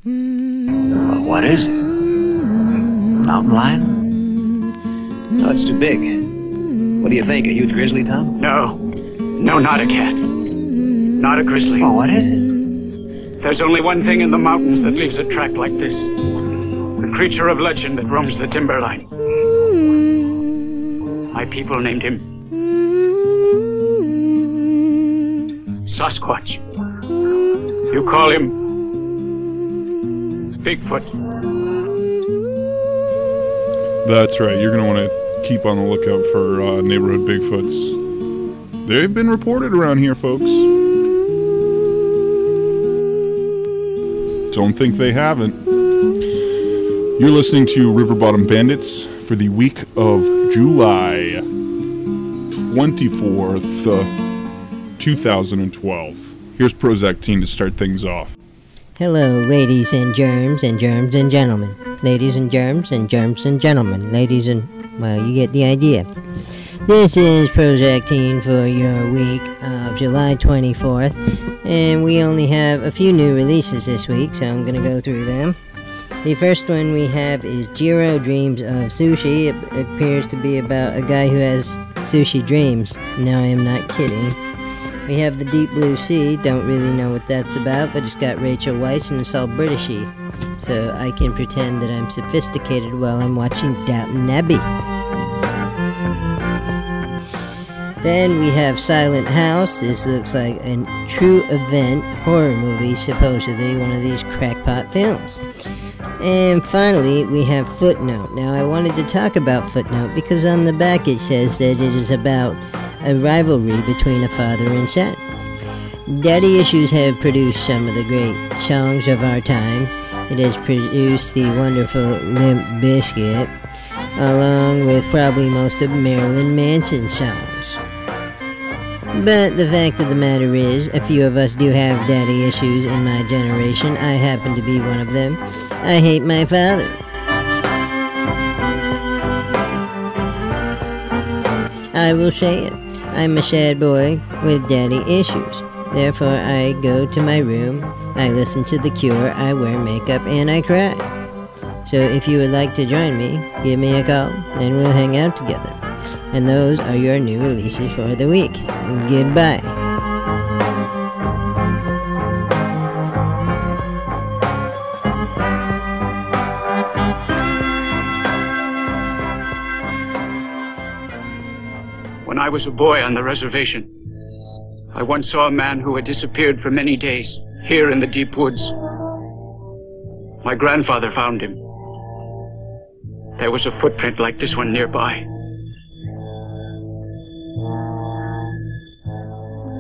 What is it? Mountain lion? No, it's too big. What do you think, a huge grizzly, Tom? No. No, not a cat. Not a grizzly. Oh, what is it? There's only one thing in the mountains that leaves a track like this. The creature of legend that roams the timberline. My people named him Sasquatch. You call him Bigfoot. That's right. You're going to want to keep on the lookout for neighborhood Bigfoots. They've been reported around here, folks. Don't think they haven't. You're listening to River Bottom Bandits for the week of July 24th, 2012. Here's Prozac to start things off. Hello, ladies and germs and gentlemen. Ladies and germs and gentlemen. Ladies and, well, you get the idea. This is Prozac for your week of July 24th, and we only have a few new releases this week, so I'm going to go through them. The first one we have is Jiro Dreams of Sushi. It appears to be about a guy who has sushi dreams. No, I am not kidding. We have The Deep Blue Sea. Don't really know what that's about, but it's got Rachel Weisz and it's all Britishy. So I can pretend that I'm sophisticated while I'm watching Downton Abbey. Then we have Silent House. This looks like a true event horror movie, supposedly one of these crackpot films. And finally, we have Footnote. Now, I wanted to talk about Footnote because on the back it says that it is about a rivalry between a father and son. Daddy Issues have produced some of the great songs of our time. It has produced the wonderful Limp Bizkit, along with probably most of Marilyn Manson's songs. But the fact of the matter is, a few of us do have daddy issues in my generation. I happen to be one of them. I hate my father. I will say it. I'm a sad boy with daddy issues. Therefore, I go to my room, I listen to The Cure, I wear makeup, and I cry. So if you would like to join me, give me a call, and we'll hang out together. And those are your new releases for the week. Goodbye. When I was a boy on the reservation, I once saw a man who had disappeared for many days, here in the deep woods. My grandfather found him. There was a footprint like this one nearby.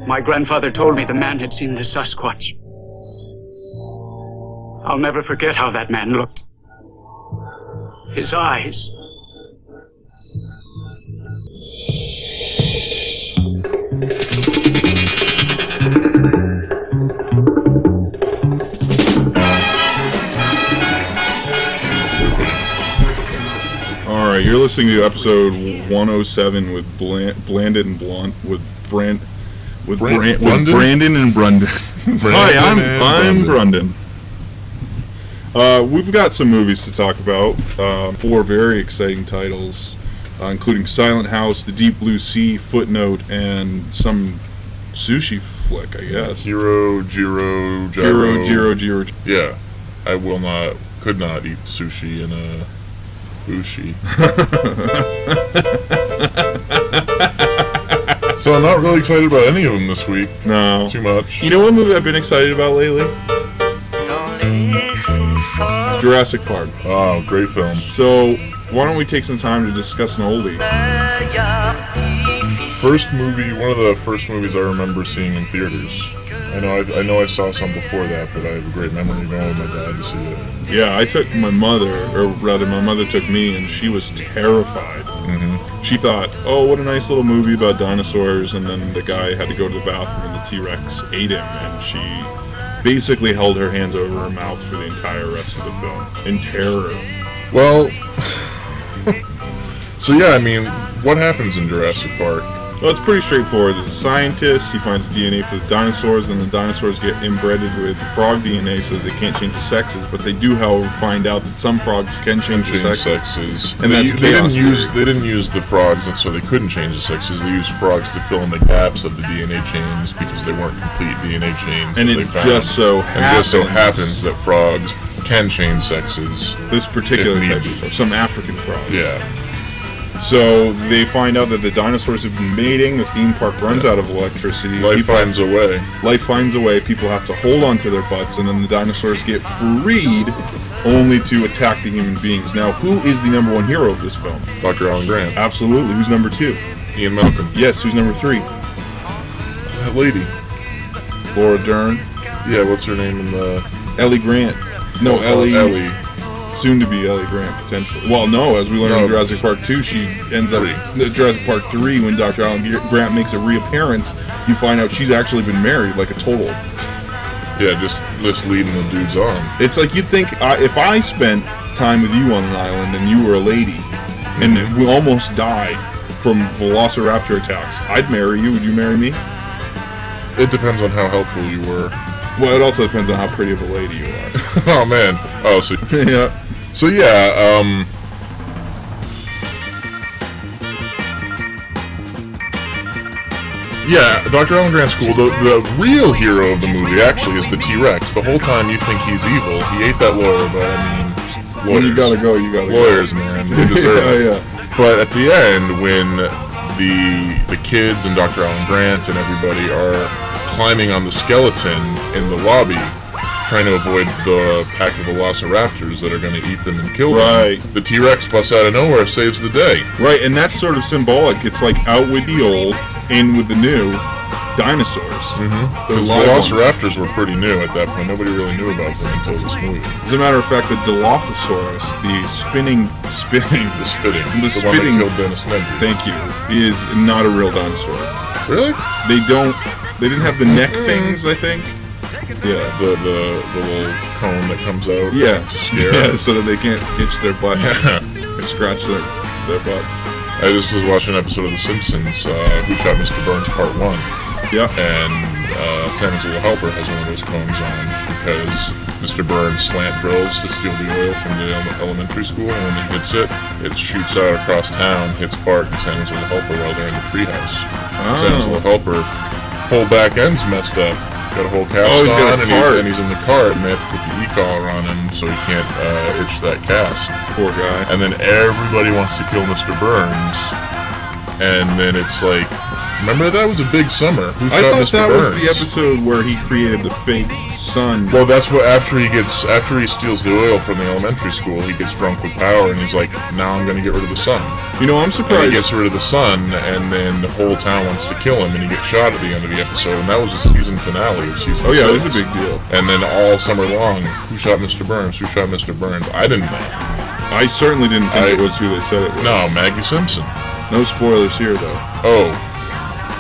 My grandfather told me the man had seen the Sasquatch. I'll never forget how that man looked. His eyes. All right, you're listening to episode 107 with Blandit and Blunt with Brandon and Brundon. Hi, I'm Brundon. We've got some movies to talk about. 4 very exciting titles, including Silent House, The Deep Blue Sea, Footnote, and some sushi flick, I guess. Jiro. Yeah. I could not eat sushi in a bushi. So I'm not really excited about any of them this week. No. Too much. You know what movie I've been excited about lately? Jurassic Park. Oh, great film. So, why don't we take some time to discuss an oldie? One of the first movies I remember seeing in theaters. I know I saw some before that, but I have a great memory of going with my dad to see it. Yeah, I took my mother, or rather my mother took me, and she was terrified. Mm-hmm. She thought, oh, what a nice little movie about dinosaurs, and then the guy had to go to the bathroom and the T-Rex ate him, and she basically held her hands over her mouth for the entire rest of the film, in terror. Well, so yeah, I mean, what happens in Jurassic Park? Well, it's pretty straightforward. There's a scientist, he finds DNA for the dinosaurs, and the dinosaurs get inbreded with frog DNA so that they can't change the sexes, but they do, however, find out that some frogs can change the sexes. And they didn't use the frogs, and so they couldn't change the sexes. They used frogs to fill in the gaps of the DNA chains because they weren't complete DNA chains. And it just so happens that frogs can change sexes. This particular type of frog, some African frog. Yeah. So they find out that the dinosaurs have been mating, the theme park runs out of electricity. Life finds a way. Life finds a way, people have to hold on to their butts, and then the dinosaurs get freed only to attack the human beings. Now, who is the number one hero of this film? Dr. Alan Grant. Absolutely. Who's number two? Ian Malcolm. Yes, who's number three? That lady. Laura Dern. Yeah, what's her name in the... Ellie Grant. No, Ellie. Soon to be Ellie Grant, potentially. Well, no, as we learn in Jurassic Park 2, she ends up in Jurassic Park 3 when Dr. Alan Grant makes a reappearance. You find out she's actually been married, like a total. Yeah, just leading the dudes on. It's like you'd think if I spent time with you on an island and you were a lady and we almost died from velociraptor attacks, I'd marry you. Would you marry me? It depends on how helpful you were. Well, it also depends on how pretty of a lady you are. Oh, man. Oh, so... Yeah. So, yeah, yeah, Dr. Alan Grant's cool. The real hero of the movie, actually, is the T-Rex. The whole time you think he's evil. He ate that lawyer, but, I mean, lawyers. When you gotta go, you gotta go. Lawyers, man. They deserve it. Yeah. But at the end, when the kids and Dr. Alan Grant and everybody are climbing on the skeleton in the lobby, trying to avoid the pack of velociraptors that are going to eat them and kill them. Right. The T-Rex busts out of nowhere, saves the day. Right, and that's sort of symbolic. It's like out with the old, in with the new dinosaurs. Because velociraptors were pretty new at that point. Nobody really knew about them until this movie. As a matter of fact, the Dilophosaurus, the spitting, one that killed Dennis Nedry. Thank you, is not a real dinosaur. Really? They didn't have the neck things, I think. Yeah, the little cone that comes out. Yeah, to scare. Yeah, so that they can't itch their butt and scratch their butts. I just was watching an episode of The Simpsons, Who Shot Mr. Burns Part 1. Yeah. And Santa's Little Helper has one of those cones on because Mr. Burns slant drills to steal the oil from the elementary school, and when he hits it, it shoots out across town, hits Bart and Santa's Little Helper while they're in the treehouse. Santa's Little Helper, whole back end's messed up. Got a whole cast on, and he's in the cart, and they have to put the e-collar on him so he can't itch that cast. Poor guy. And then everybody wants to kill Mr. Burns, and then it's like, remember that was a big summer. Who shot I thought Mr. that Burns? was the episode where he created the fake sun. Well, that's what after he steals the oil from the elementary school, he gets drunk with power, and he's like, now I'm going to get rid of the sun. You know, I'm surprised. And he gets rid of the sun, and then the whole town wants to kill him, and he gets shot at the end of the episode, and that was the season finale of season 6. Oh yeah, it was a big deal. And then all summer long, who shot Mr. Burns? Who shot Mr. Burns? I didn't know. I certainly didn't think it was who they said it was. No, Maggie Simpson. No spoilers here, though. Oh.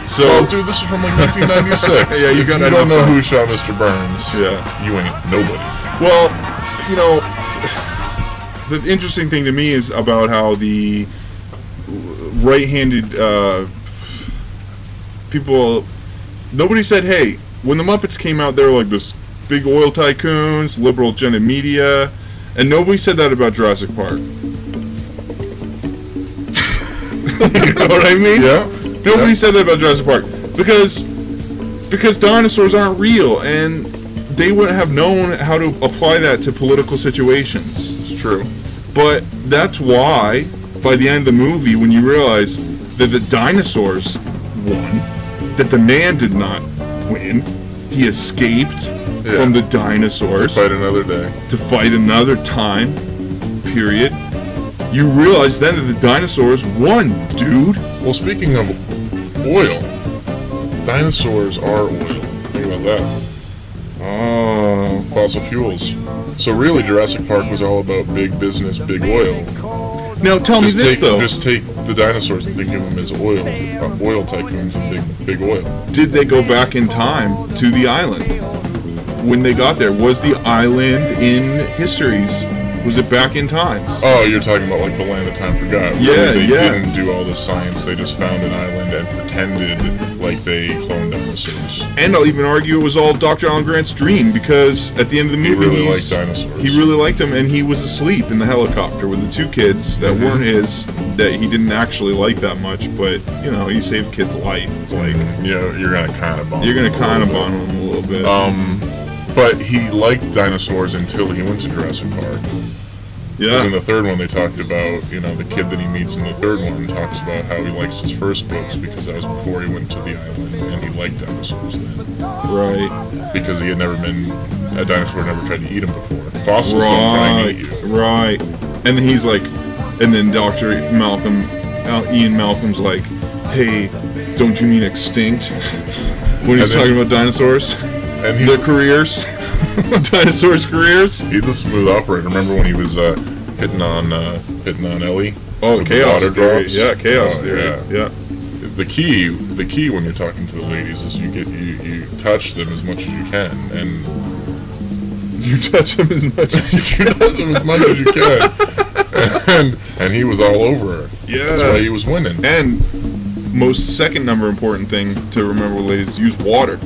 So, well, dude, this is from like 1996. Yeah, you don't know who shot Mr. Burns. Yeah. You ain't nobody. Well, you know, the interesting thing to me is about how the right-handed people, nobody said, hey, when the Muppets came out, they were like this big oil tycoons, liberal agenda media, and nobody said that about Jurassic Park. You know what I mean? Yeah. Nobody said that about Jurassic Park because dinosaurs aren't real, and they wouldn't have known how to apply that to political situations. It's true. But that's why, by the end of the movie, when you realize that the dinosaurs won, that the man did not win, he escaped from the dinosaurs to fight another day, to fight another time, period. You realize then that the dinosaurs won, dude. Well, speaking of oil, dinosaurs are oil. Think about that. Oh. Fossil fuels. So really, Jurassic Park was all about big business, big oil. Now tell me this, though. Just take the dinosaurs and think of them as oil tycoons and big oil. Did they go back in time to the island? When they got there, was the island in history's Was it Back in Time? Oh, you're talking about like the land that time forgot. Yeah, They yeah. didn't do all this science. They just found an island and pretended like they cloned dinosaurs. And I'll even argue it was all Dr. Alan Grant's dream, because at the end of the movie, really liked dinosaurs. He really liked them, and he was asleep in the helicopter with the two kids that weren't his, that he didn't actually like that much. But you know, you save a kid's life. It's like Yeah, you're gonna kind of bond. you're gonna them a kind of little bond bit. with them a little bit. But he liked dinosaurs until he went to Jurassic Park. yeah. In the third one, they talked about, you know, the kid that he meets in the third one talks about how he likes his first books because that was before he went to the island and he liked dinosaurs then. Right. Because he had never been, a dinosaur never tried to eat him before. Fossils don't try and eat you. Right. And then he's like, and then Ian Malcolm's like, hey, don't you mean extinct? When he's talking about dinosaurs, And their careers, dinosaurs' careers. he's a smooth operator. Remember when he was hitting on Ellie? Oh, With the chaos water theory. drops? Yeah, chaos Oh, theory. Yeah. The key when you're talking to the ladies is you touch them as much as you can, and You touch him as much as you touch them as much as you can. And he was all over her. Yeah. That's why he was winning. And most second number important thing to remember, ladies, use water.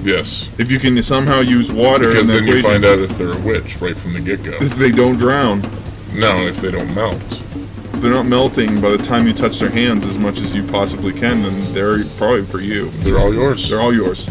Yes. If you can somehow use water, Because in the then you equation, find out if they're a witch right from the get-go. if they don't drown. No, if they don't melt. If they're not melting by the time you touch their hands as much as you possibly can, then they're probably for you. They're all yours. They're all yours.